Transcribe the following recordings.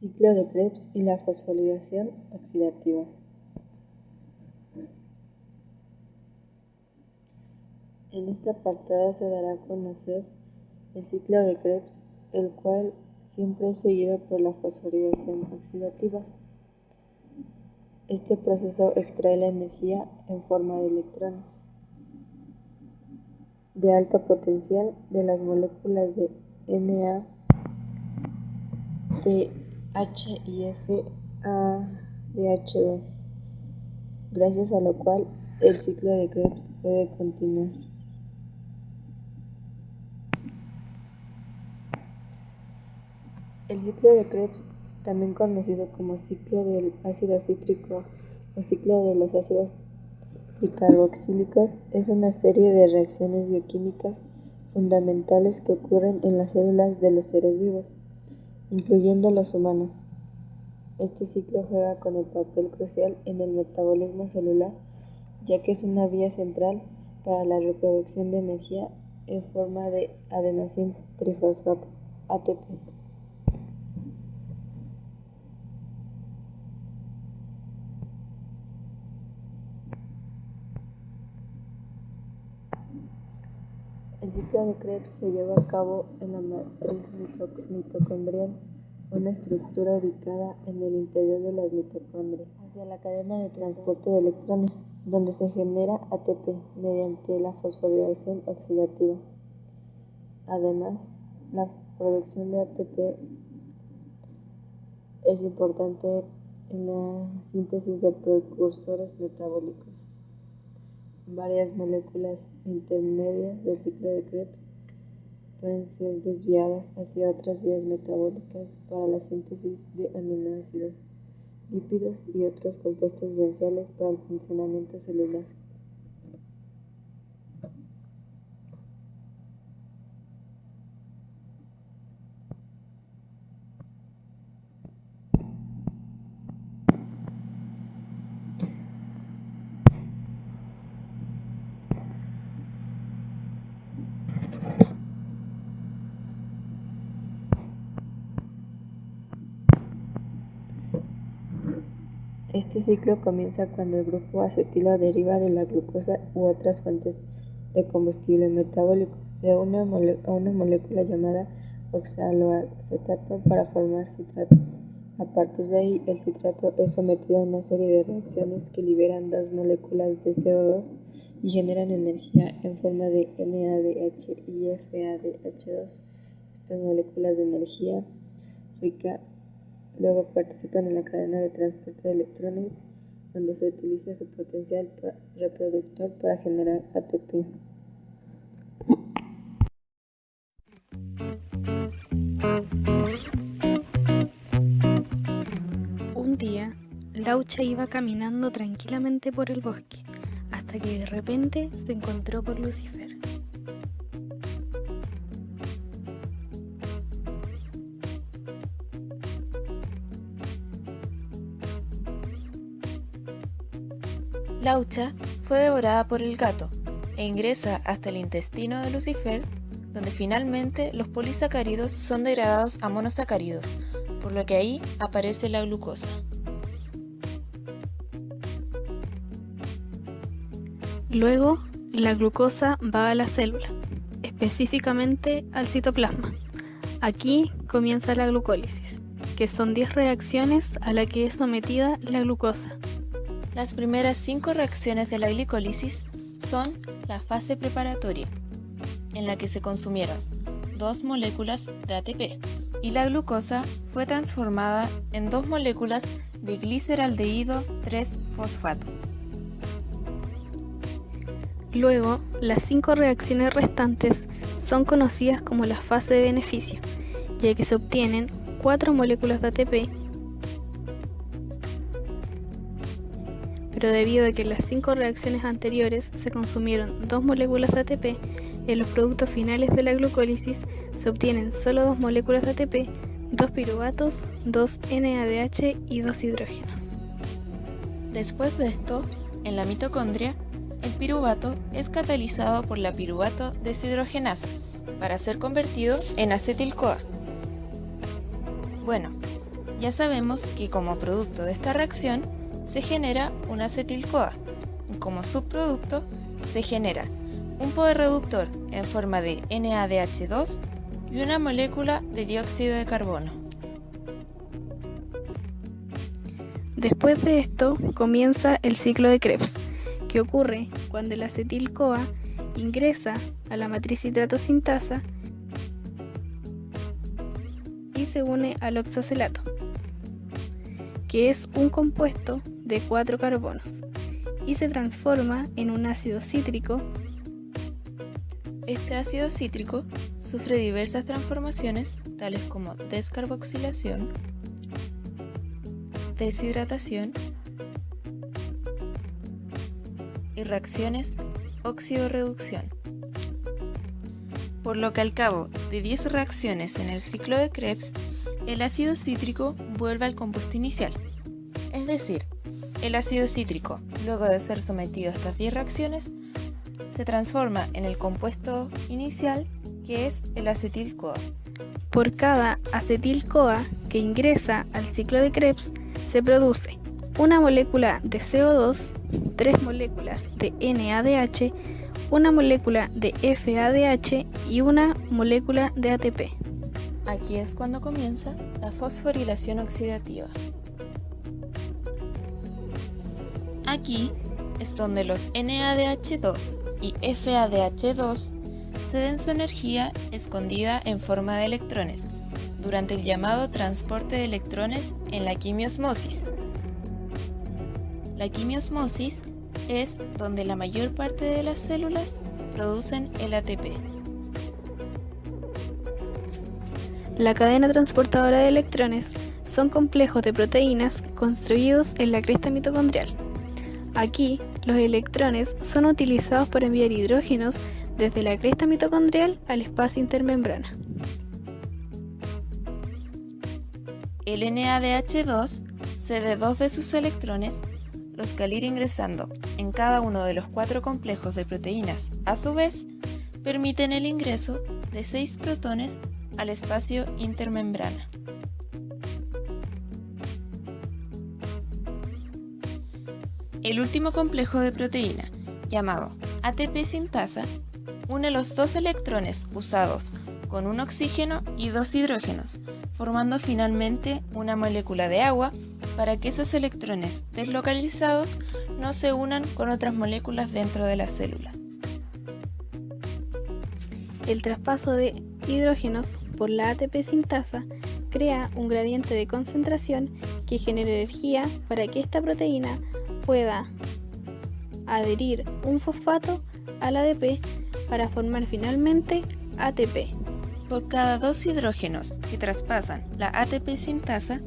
Ciclo de Krebs y la fosforilación oxidativa. En este apartado se dará a conocer el ciclo de Krebs, el cual siempre es seguido por la fosforilación oxidativa. Este proceso extrae la energía en forma de electrones de alto potencial de las moléculas de Na, H y F de H2, gracias a lo cual el ciclo de Krebs puede continuar. El ciclo de Krebs, también conocido como ciclo del ácido cítrico o ciclo de los ácidos tricarboxílicos, es una serie de reacciones bioquímicas fundamentales que ocurren en las células de los seres vivos, incluyendo los humanos. Este ciclo juega con el papel crucial en el metabolismo celular, ya que es una vía central para la reproducción de energía en forma de adenosín trifosfato, ATP. El ciclo de Krebs se lleva a cabo en la matriz mitocondrial, una estructura ubicada en el interior de las mitocondrias, hacia la cadena de transporte de electrones, donde se genera ATP mediante la fosforilación oxidativa. Además, la producción de ATP es importante en la síntesis de precursores metabólicos. Varias moléculas intermedias del ciclo de Krebs pueden ser desviadas hacia otras vías metabólicas para la síntesis de aminoácidos, lípidos y otros compuestos esenciales para el funcionamiento celular. Este ciclo comienza cuando el grupo acetilo deriva de la glucosa u otras fuentes de combustible metabólico. Se une a una molécula llamada oxaloacetato para formar citrato. A partir de ahí, el citrato es sometido a una serie de reacciones que liberan dos moléculas de CO2 y generan energía en forma de NADH y FADH2. Estas moléculas de energía rica luego participan en la cadena de transporte de electrones, donde se utiliza su potencial reproductor para generar ATP. Un día, Laucha iba caminando tranquilamente por el bosque, hasta que de repente se encontró con Lucifer. Laucha fue devorada por el gato e ingresa hasta el intestino de Lucifer, donde finalmente los polisacáridos son degradados a monosacáridos, por lo que ahí aparece la glucosa. Luego, la glucosa va a la célula, específicamente al citoplasma. Aquí comienza la glucólisis, que son 10 reacciones a las que es sometida la glucosa. Las primeras 5 reacciones de la glicólisis son la fase preparatoria, en la que se consumieron 2 moléculas de ATP, y la glucosa fue transformada en 2 moléculas de gliceraldehído 3-fosfato. Luego, las 5 reacciones restantes son conocidas como la fase de beneficio, ya que se obtienen 4 moléculas de ATP, pero debido a que en las 5 reacciones anteriores se consumieron 2 moléculas de ATP, en los productos finales de la glucólisis se obtienen solo 2 moléculas de ATP, 2 piruvatos, 2 NADH y 2 hidrógenos. Después de esto, en la mitocondria, el piruvato es catalizado por la piruvato deshidrogenasa para ser convertido en acetil-CoA. Bueno, Ya sabemos que como producto de esta reacción se genera una acetil-CoA y como subproducto se genera un poderreductor en forma de NADH2 y una molécula de dióxido de carbono. Después de esto comienza el ciclo de Krebs, que ocurre cuando el acetil-CoA ingresa a la matriz citrato-sintasa y se une al oxacelato, que es un compuesto de 4 carbonos, y se transforma en un ácido cítrico. Este ácido cítrico sufre diversas transformaciones, tales como descarboxilación, deshidratación y reacciones óxido-reducción. Por lo que al cabo de 10 reacciones en el ciclo de Krebs, el ácido cítrico vuelve al compuesto inicial. Es decir, el ácido cítrico, luego de ser sometido a estas 10 reacciones, se transforma en el compuesto inicial, que es el acetil-CoA. Por cada acetil-CoA que ingresa al ciclo de Krebs, se produce una molécula de CO2, 3 moléculas de NADH, una molécula de FADH y una molécula de ATP. Aquí es cuando comienza la fosforilación oxidativa. Aquí es donde los NADH2 y FADH2 ceden su energía escondida en forma de electrones durante el llamado transporte de electrones en la quimiosmosis. La quimiosmosis es donde la mayor parte de las células producen el ATP. La cadena transportadora de electrones son complejos de proteínas construidos en la cresta mitocondrial. Aquí, los electrones son utilizados para enviar hidrógenos desde la cresta mitocondrial al espacio intermembrana. El NADH2 cede 2 de sus electrones, los que al ir ingresando en cada uno de los 4 complejos de proteínas a su vez, permiten el ingreso de 6 protones al espacio intermembrana. El último complejo de proteína, llamado ATP sintasa, une los 2 electrones usados con un oxígeno y 2 hidrógenos, formando finalmente una molécula de agua para que esos electrones deslocalizados no se unan con otras moléculas dentro de la célula. El traspaso de hidrógenos por la ATP sintasa crea un gradiente de concentración que genera energía para que esta proteína pueda adherir un fosfato al ADP para formar finalmente ATP. Por cada 2 hidrógenos que traspasan la ATP sintasa,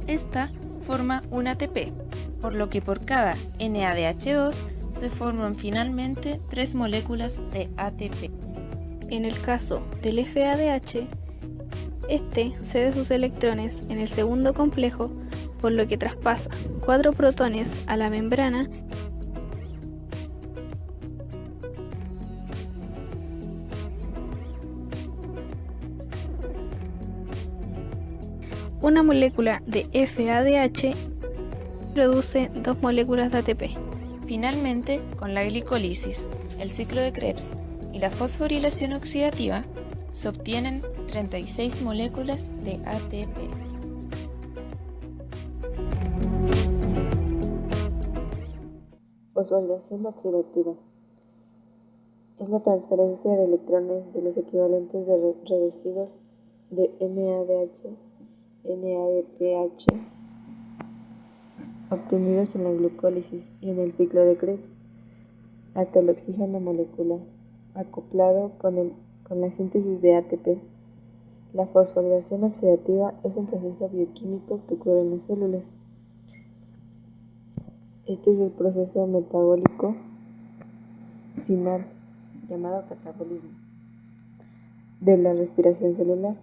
esta forma un ATP, por lo que por cada NADH2 se forman finalmente 3 moléculas de ATP. En el caso del FADH, este cede sus electrones en el segundo complejo, por lo que traspasa 4 protones a la membrana una molécula de FADH produce 2 moléculas de ATP. Finalmente, con la glicólisis, el ciclo de Krebs y la fosforilación oxidativa, se obtienen 36 moléculas de ATP. Fosforilación oxidativa es la transferencia de electrones de los equivalentes reducidos de NADH, NADPH obtenidos en la glucólisis y en el ciclo de Krebs hasta el oxígeno molecular acoplado con la síntesis de ATP. La fosforilación oxidativa es un proceso bioquímico que ocurre en las células. Este es el proceso metabólico final, llamado catabolismo, de la respiración celular.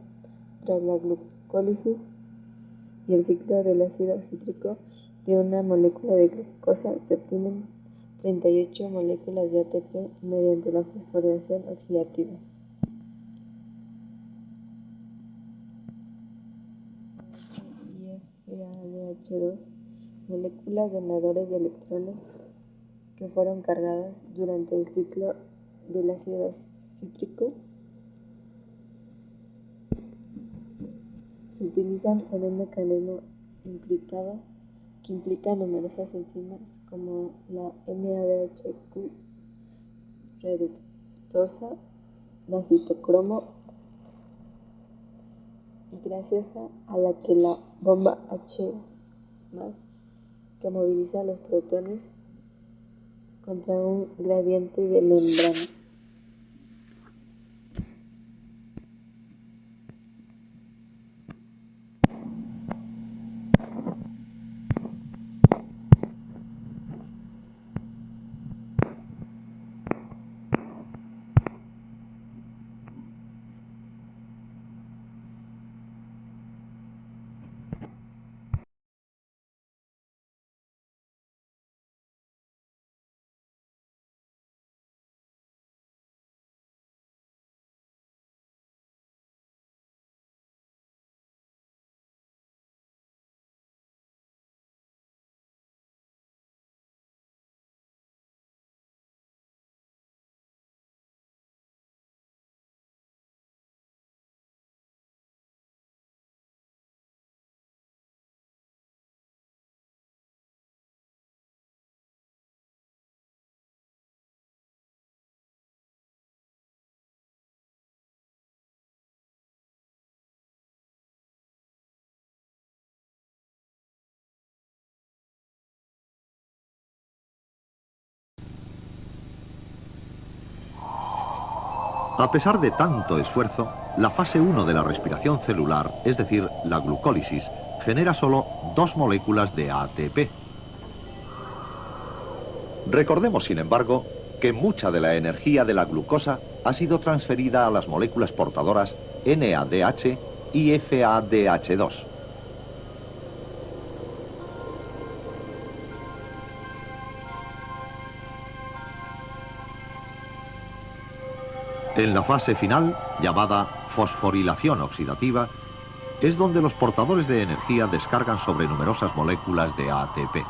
Tras la glucólisis y el ciclo del ácido cítrico de una molécula de glucosa, se obtienen 38 moléculas de ATP mediante la fosforilación oxidativa. NADH2, moléculas donadoras de electrones que fueron cargadas durante el ciclo del ácido cítrico. Se utilizan en un mecanismo intrincado que implica numerosas enzimas como la NADHQ reductasa, la citocromo y gracias a la que la bomba H+, que moviliza los protones contra un gradiente de membrana. A pesar de tanto esfuerzo, la fase 1 de la respiración celular, es decir, la glucólisis, genera solo 2 moléculas de ATP. Recordemos, sin embargo, que mucha de la energía de la glucosa ha sido transferida a las moléculas portadoras NADH y FADH2. En la fase final, llamada fosforilación oxidativa, es donde los portadores de energía descargan sobre numerosas moléculas de ATP.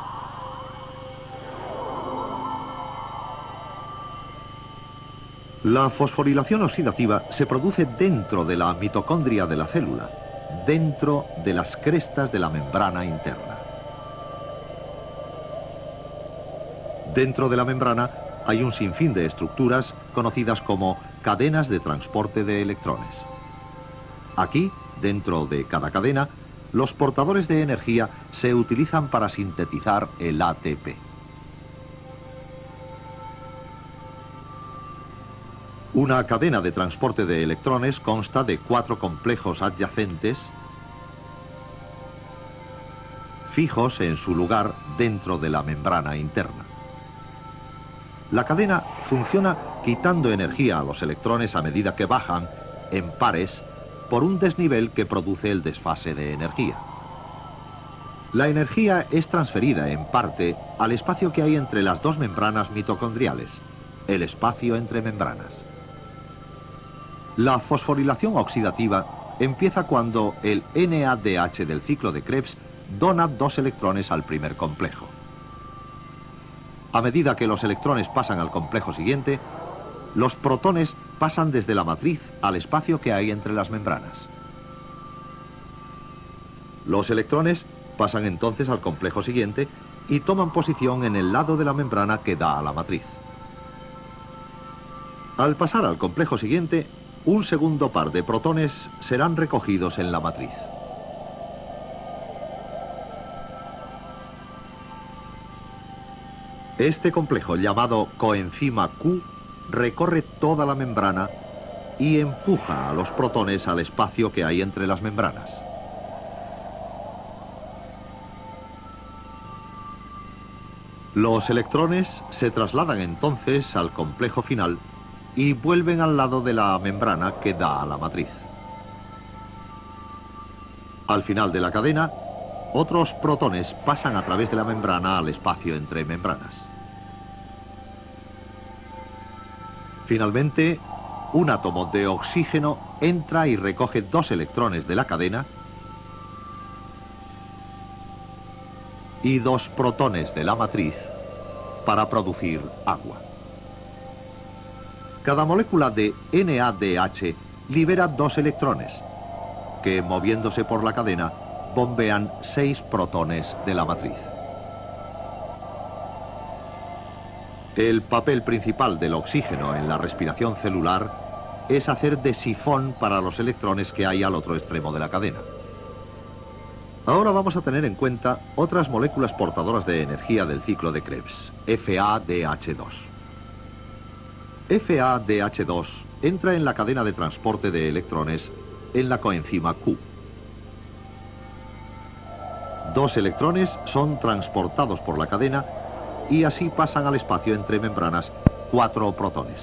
La fosforilación oxidativa se produce dentro de la mitocondria de la célula, dentro de las crestas de la membrana interna. Dentro de la membrana hay un sinfín de estructuras conocidas como cadenas de transporte de electrones. Aquí, dentro de cada cadena, los portadores de energía se utilizan para sintetizar el ATP. Una cadena de transporte de electrones consta de 4 complejos adyacentes fijos en su lugar dentro de la membrana interna. La cadena funciona quitando energía a los electrones a medida que bajan, en pares, por un desnivel que produce el desfase de energía. La energía es transferida, en parte, al espacio que hay entre las 2 membranas mitocondriales, el espacio entre membranas. La fosforilación oxidativa empieza cuando el NADH del ciclo de Krebs dona 2 electrones al primer complejo. A medida que los electrones pasan al complejo siguiente, los protones pasan desde la matriz al espacio que hay entre las membranas. Los electrones pasan entonces al complejo siguiente y toman posición en el lado de la membrana que da a la matriz. Al pasar al complejo siguiente, un segundo par de protones serán recogidos en la matriz. Este complejo, llamado coenzima Q, recorre toda la membrana y empuja a los protones al espacio que hay entre las membranas. Los electrones se trasladan entonces al complejo final y vuelven al lado de la membrana que da a la matriz. Al final de la cadena, otros protones pasan a través de la membrana al espacio entre membranas. Finalmente, un átomo de oxígeno entra y recoge 2 electrones de la cadena y 2 protones de la matriz para producir agua. Cada molécula de NADH libera 2 electrones, que moviéndose por la cadena bombean 6 protones de la matriz. El papel principal del oxígeno en la respiración celular es hacer de sifón para los electrones que hay al otro extremo de la cadena. Ahora vamos a tener en cuenta otras moléculas portadoras de energía del ciclo de Krebs, FADH2. FADH2 entra en la cadena de transporte de electrones en la coenzima Q. 2 electrones son transportados por la cadena y así pasan al espacio entre membranas 4 protones.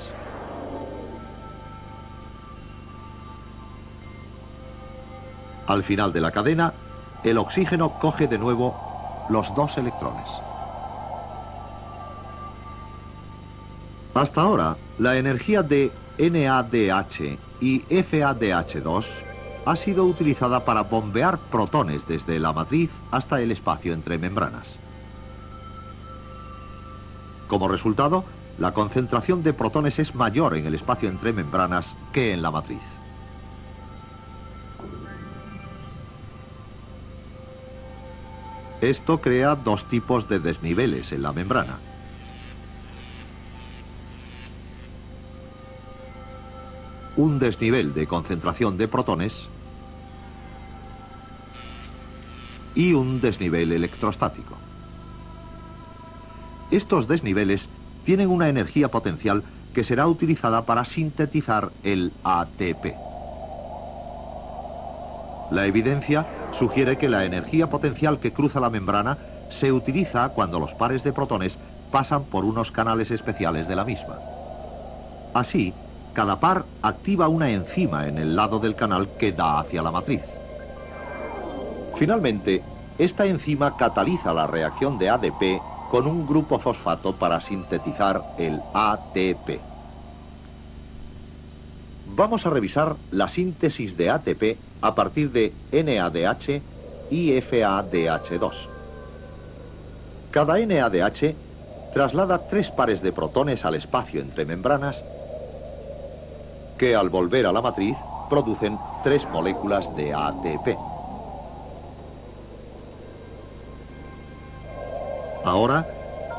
Al final de la cadena, el oxígeno coge de nuevo los 2 electrones. Hasta ahora, la energía de NADH y FADH2 ha sido utilizada para bombear protones desde la matriz hasta el espacio entre membranas. Como resultado, la concentración de protones es mayor en el espacio entre membranas que en la matriz. Esto crea 2 tipos de desniveles en la membrana. Un desnivel de concentración de protones y un desnivel electrostático. Estos desniveles tienen una energía potencial que será utilizada para sintetizar el ATP. La evidencia sugiere que la energía potencial que cruza la membrana se utiliza cuando los pares de protones pasan por unos canales especiales de la misma. Así, cada par activa una enzima en el lado del canal que da hacia la matriz. Finalmente, esta enzima cataliza la reacción de ADP con un grupo fosfato para sintetizar el ATP. Vamos a revisar la síntesis de ATP a partir de NADH y FADH2. Cada NADH traslada 3 pares de protones al espacio entre membranas que al volver a la matriz producen 3 moléculas de ATP. Ahora,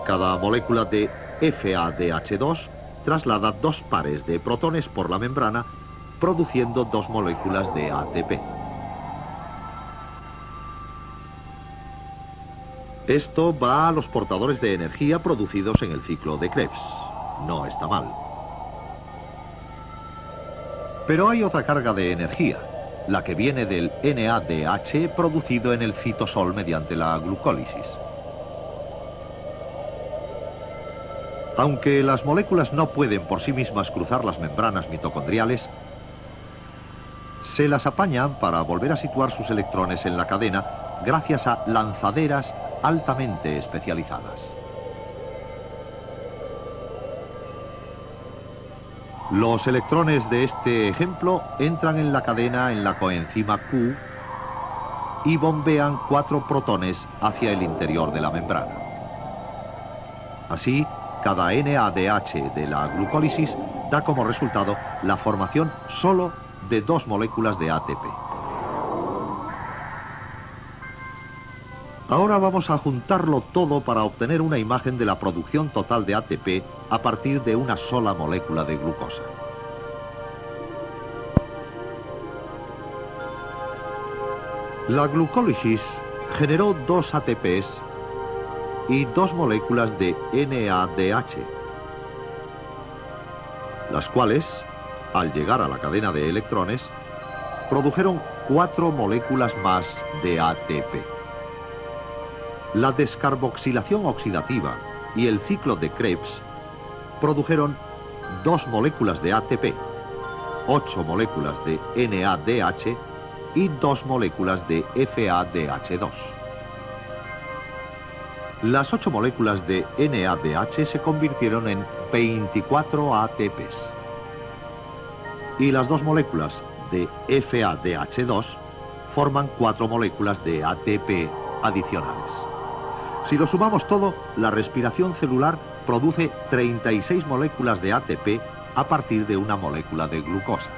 cada molécula de FADH2 traslada 2 pares de protones por la membrana, produciendo 2 moléculas de ATP. Esto va a los portadores de energía producidos en el ciclo de Krebs. No está mal. Pero hay otra carga de energía, la que viene del NADH producido en el citosol mediante la glucólisis. Aunque las moléculas no pueden por sí mismas cruzar las membranas mitocondriales, se las apañan para volver a situar sus electrones en la cadena gracias a lanzaderas altamente especializadas. Los electrones de este ejemplo entran en la cadena en la coenzima Q y bombean 4 protones hacia el interior de la membrana. Así, cada NADH de la glucólisis da como resultado la formación solo de 2 moléculas de ATP. Ahora vamos a juntarlo todo para obtener una imagen de la producción total de ATP a partir de una sola molécula de glucosa. La glucólisis generó 2 ATPs y 2 moléculas de NADH, las cuales, al llegar a la cadena de electrones, produjeron 4 moléculas más de ATP. La descarboxilación oxidativa y el ciclo de Krebs produjeron 2 moléculas de ATP, 8 moléculas de NADH y 2 moléculas de FADH2. Las 8 moléculas de NADH se convirtieron en 24 ATPs. Y las 2 moléculas de FADH2 forman 4 moléculas de ATP adicionales. Si lo sumamos todo, la respiración celular produce 36 moléculas de ATP a partir de una molécula de glucosa.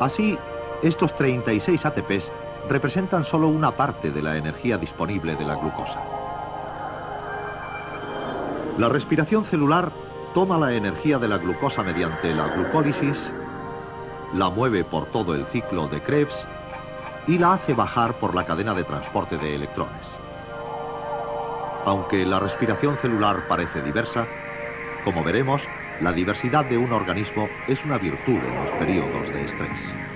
Así, estos 36 ATPs representan solo una parte de la energía disponible de la glucosa. La respiración celular toma la energía de la glucosa mediante la glucólisis, la mueve por todo el ciclo de Krebs y la hace bajar por la cadena de transporte de electrones. Aunque la respiración celular parece diversa, como veremos, la diversidad de un organismo es una virtud en los periodos de estrés.